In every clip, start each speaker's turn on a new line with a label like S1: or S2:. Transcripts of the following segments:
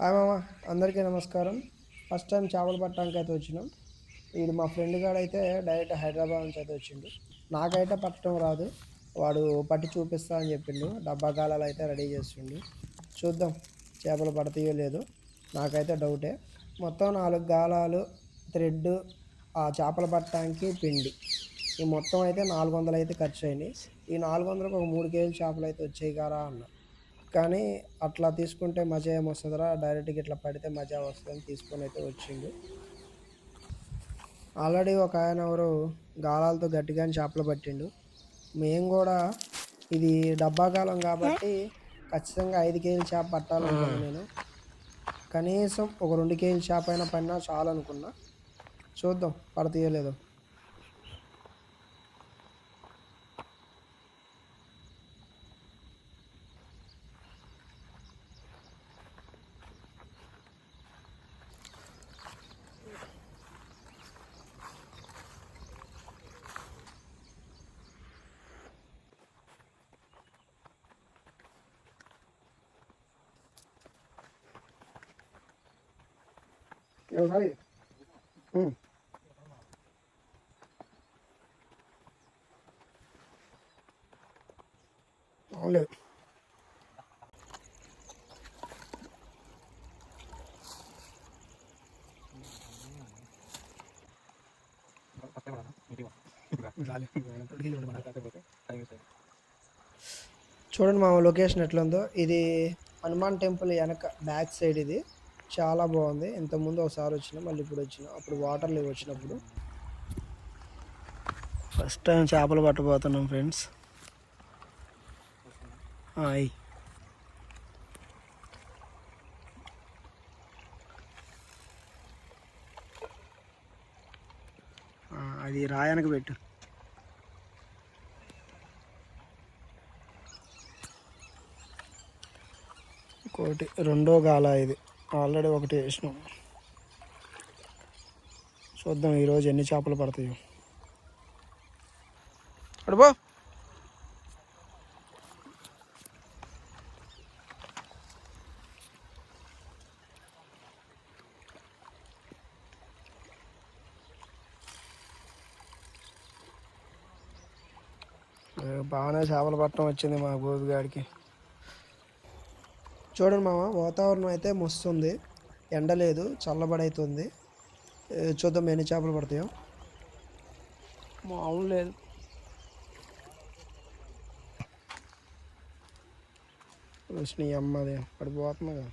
S1: Hi మామ, అందరికీ నమస్కారం. ఫస్ట్ టైం చేపలు పట్టడానికి అయితే వచ్చినాం. వీడు మా ఫ్రెండ్ గాడు అయితే డైరెక్ట్ హైదరాబాద్ నుంచి అయితే వచ్చిండు. నాకైతే పట్టడం రాదు, వాడు పట్టి చూపిస్తా అని చెప్పిండు. డబ్బా గాలాలు అయితే రెడీ చేస్తుండు. చూద్దాం చేపలు పడతాయో లేదో, నాకైతే డౌటే. మొత్తం 4 గాలాలు, థ్రెడ్, ఆ చేపలు పట్టడానికి పిండి, ఈ మొత్తం అయితే 400 అయితే ఖర్చు అయింది. ఈ 400కు ఒక 3 కేజీలు చేపలు అయితే వచ్చాయి కదా అన్న. కానీ అట్లా తీసుకుంటే మజా ఏమొస్తుందిరా, డైరెక్ట్గా ఇట్లా పడితే మజా వస్తుందని తీసుకొని అయితే వచ్చిండు. ఆల్రెడీ ఒక ఆయన ఎవరు గాలాలతో గట్టిగానే చేపలు పట్టిండు. మేము కూడా ఇది డబ్బాకాలం కాబట్టి ఖచ్చితంగా 5 కేజీల చేప పట్టాలనుకున్నా నేను. కనీసం ఒక 2 కేజీల చేప అయినా పడినా చాలు అనుకున్నా. చూద్దాం పడతాయో లేదో. లేదు చూడండి మా లొకేషన్ ఎట్లా ఉందో. ఇది హనుమాన్ టెంపుల్ వెనక బ్యాక్ సైడ్. ఇది చాలా బాగుంది. ఇంతకుముందు ఒకసారి వచ్చినా, మళ్ళీ ఇప్పుడు వచ్చినా. అప్పుడు వాటర్ లేవు వచ్చినప్పుడు. ఫస్ట్ టైం చేపలు పట్టబోతున్నాం ఫ్రెండ్స్. అయ్యి అది రాయనకు పెట్టు. ఒకటి రెండో గాల ఇది. ఆల్రెడీ ఒకటి వేసినాం. చూద్దాం ఈరోజు ఎన్ని చేపలు పడతాయో. అడుబో బాగానే చేపలు పట్టడం వచ్చింది మా గోపిగాడికి. చూడండి మామ, వాతావరణం అయితే మస్తుంది. ఎండ లేదు, చల్లబడైతుంది. చూద్దాం ఎన్ని చేపలు పడతాయో. మామూలు లేదు. నీ అమ్మది పడిపోతుందిగా.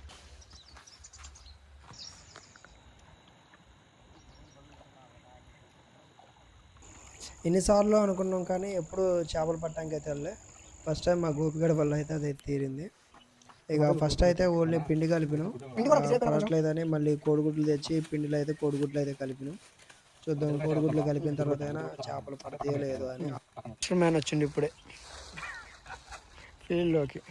S1: ఎన్నిసార్లు అనుకున్నాం కానీ ఎప్పుడు చేపలు పట్టడానికి అయితే వెళ్ళే. ఫస్ట్ టైం మా గోపిగడి వల్ల అయితే అది తీరింది. ఇక ఫస్ట్ అయితే ఓన్లీ పిండి కలిపినాం, పడట్లేదని మళ్ళీ కోడిగుడ్లు తెచ్చి పిండిలో అయితే కోడిగుడ్లు అయితే కలిపినాం. చూద్దాం కోడిగుడ్లు కలిపిన తర్వాత అయినా చేపలు పడతాయో లేదో అని. మ్యాన్ వచ్చిండు ఇప్పుడే ఫీల్డ్లోకి.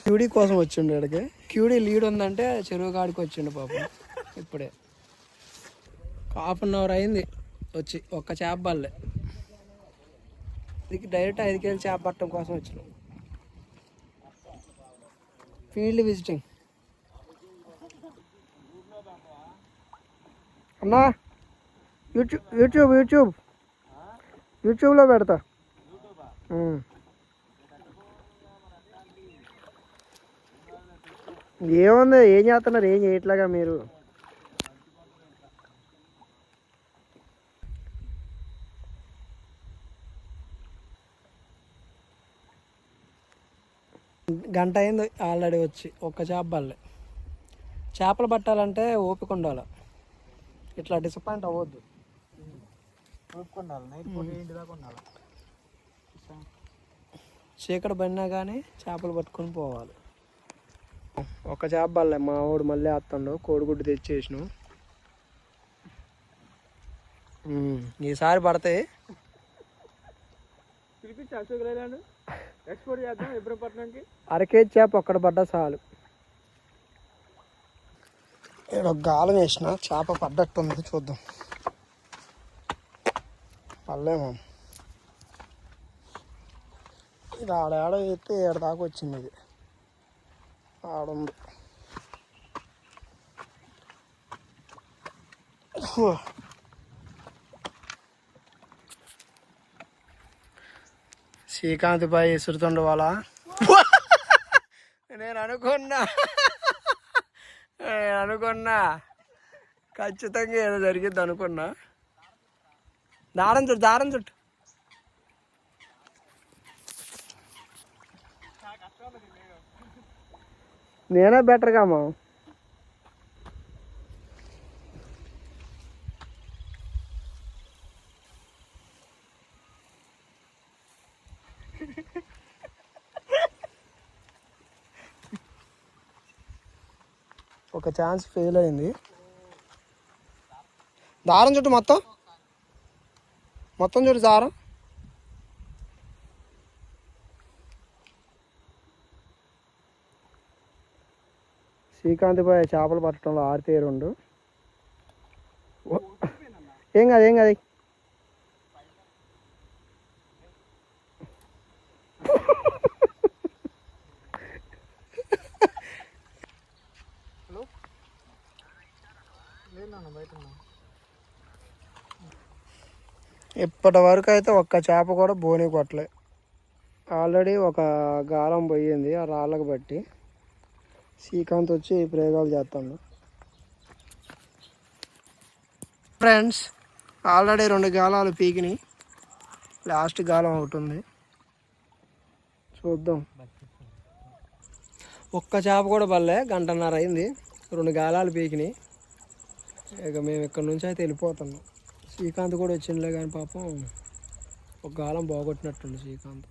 S1: క్యూడీ కోసం వచ్చిండు ఇక్కడికి. క్యూడీ లీడ్ ఉందంటే చెరువు కాడికి వచ్చిండు పాపం. ఇప్పుడే 1/2 అవర్ అయింది వచ్చి. ఒక్క చేప బల్లే. ఇది డైరెక్ట్ 5 కేజీల చేప పట్టడం కోసం వచ్చినాం. Field visiting. అన్నా యూట్యూబ్లో పెడతా. ఏముంది, ఏం చేస్తున్నారు, ఏం చేయట్లేగా మీరు. గంట అయింది ఆల్రెడీ వచ్చి. ఒక్క చేప బల్లే. చేపలు పట్టాలంటే ఓపిక ఉండాలి. ఇట్లా డిసప్పాయింట్ అవ్వద్దు. చీకటి పడినా కానీ చేపలు పట్టుకొని పోవాలి. ఒక చేప బల్లే. మా వాడు మళ్ళీ వస్తుండు. కోడిగుడ్డు తెచ్చేసినాం. ఈసారి పడతాయి. అరకేజీ చేప ఒక్కడ పడ్డా చాలు. ఇక్కడ ఒక గాలం వేసిన చేప పడ్డట్టుంది. చూద్దాం. పడలేము. ఇది ఆడ వేస్తే ఏడ దాకా వచ్చింది. ఇది ఆడుంది. శ్రీకాంత్ పై ఇసురుతుండ వాళ్ళ నేను అనుకున్నా ఖచ్చితంగా ఏదో జరిగిద్ది అనుకున్నా. దారం చుట్టు నేనే బెటర్గా అమ్మా. ఒక ఛాన్స్ ఫెయిల్ అయింది. దారం చుట్టూ మొత్తం చుట్టూ దారం. శ్రీకాంత్ పై చేపలు పట్టడంలో ఆరితేరుండు. ఏం కాదు ఇప్పటి వరకు అయితే ఒక్క చేప కూడా బోని కొట్టలే. ఆల్రెడీ ఒక గాలం పోయింది ఆ రాళ్ళకు బట్టి. శ్రీకాంత్ వచ్చి ప్రయోగాలు చేస్తాడు. Friends already 2 గాలాలు పీకినాయి. లాస్ట్ గాలం ఒకటి ఉంది, చూద్దాం. ఒక్క చేప కూడా పడలే. 1:30 అయింది, 2 గాలాలు పీకినాయి. ఇక మేము ఇక్కడ నుంచి అయితే వెళ్ళిపోతున్నాం. శ్రీకాంత్ కూడా వచ్చిందిలే కానీ పాపం ఒక గాలం పోగొట్టినట్టుండు. శ్రీకాంత్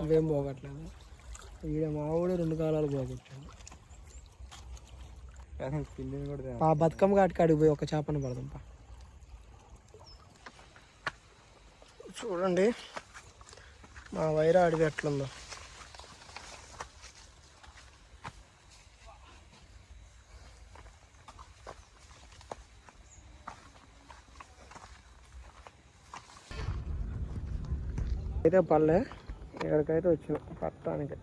S1: నువ్వేం పోగొట్టలేదు. ఈడ మా ఊడే 2 గాలాలు పోగొట్టాడు. బతుకమ్మ కాటికి అడిగిపోయి ఒక చేపను పడదాంపా. చూడండి మా వైరా అడవి ఎట్లుందో. అయితే పల్లె ఇక్కడికైతే వచ్చినాం పట్టానికి.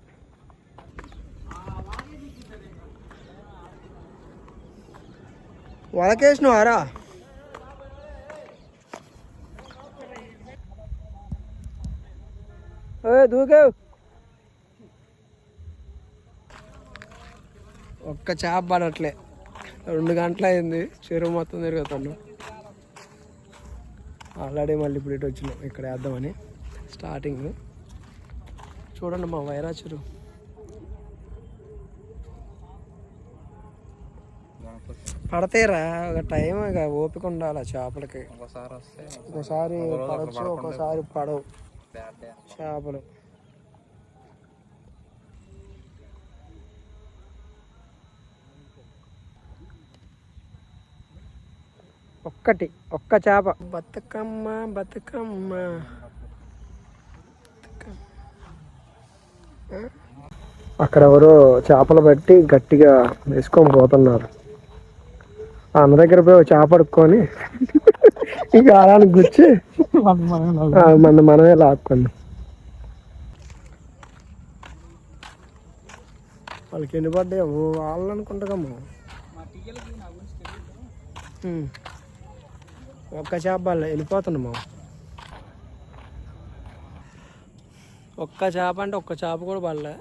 S1: వలకేసినవారా? దూకావు. ఒక్క చేప పడట్లే. 2 గంటలు అయింది, చెరువు మొత్తం తిరుగుతాను. ఆల్రెడీ మళ్ళీ ఇప్పుడు ఇటు వచ్చినాం ఇక్కడ వేద్దామని. స్టార్టింగ్ చూడండి మా వైరా చెరువు. పడతాయిరా, ఒక టైం ఇక ఓపిక ఉండాలి చేపలకి. ఒకసారి పడవచ్చు, ఒక్కోసారి పడవు చేపలు. ఒక్క చేప. బతుకమ్మ అక్కడ ఎవరో చేపలు బట్టి గట్టిగా వేసుకొని పోతున్నారు. అన్న దగ్గర పోయి చేప అడుక్కొని ఈ గాలానికి గుచ్చి మనమే లాక్కోండి. వాళ్ళకి ఎన్ని పడ్డాయి వాళ్ళు అనుకుంటామో. ఒక్క చేప వాళ్ళే వెళ్ళిపోతున్నామా. ఒక్క చేప అంటే ఒక్క చేప కూడా పడలే.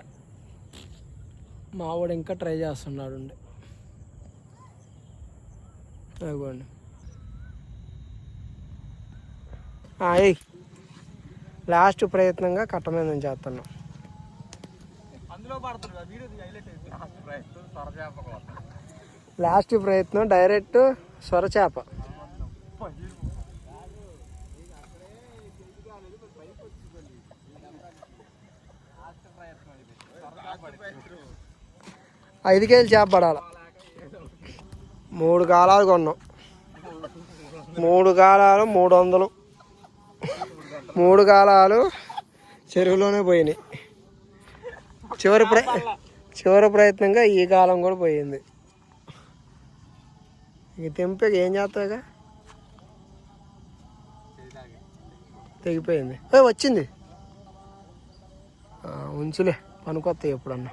S1: మా వాడు ఇంకా ట్రై చేస్తున్నాడు. అదిగోండి లాస్ట్ ప్రయత్నంగా కట్ట మీద నుంచి చేస్తున్నాం. లాస్ట్ ప్రయత్నం డైరెక్ట్ సొరచేప. ఐదు కేజీలు చేప పడాలి. 3 గాలాలు కొన్నాం. 3 గాలాలు 300. 3 గాలాలు చెరువులోనే పోయినాయి. చివరి ప్రయత్నంగా ఈ గాలం కూడా పోయింది. ఇక తెంపే ఏం చేస్తావుగా, తెగిపోయింది. వచ్చింది, ఉంచులే పనికొస్తాయి ఎప్పుడన్నా.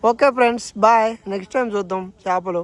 S1: Okay friends, bye. Next time చూద్దాం చేపలు.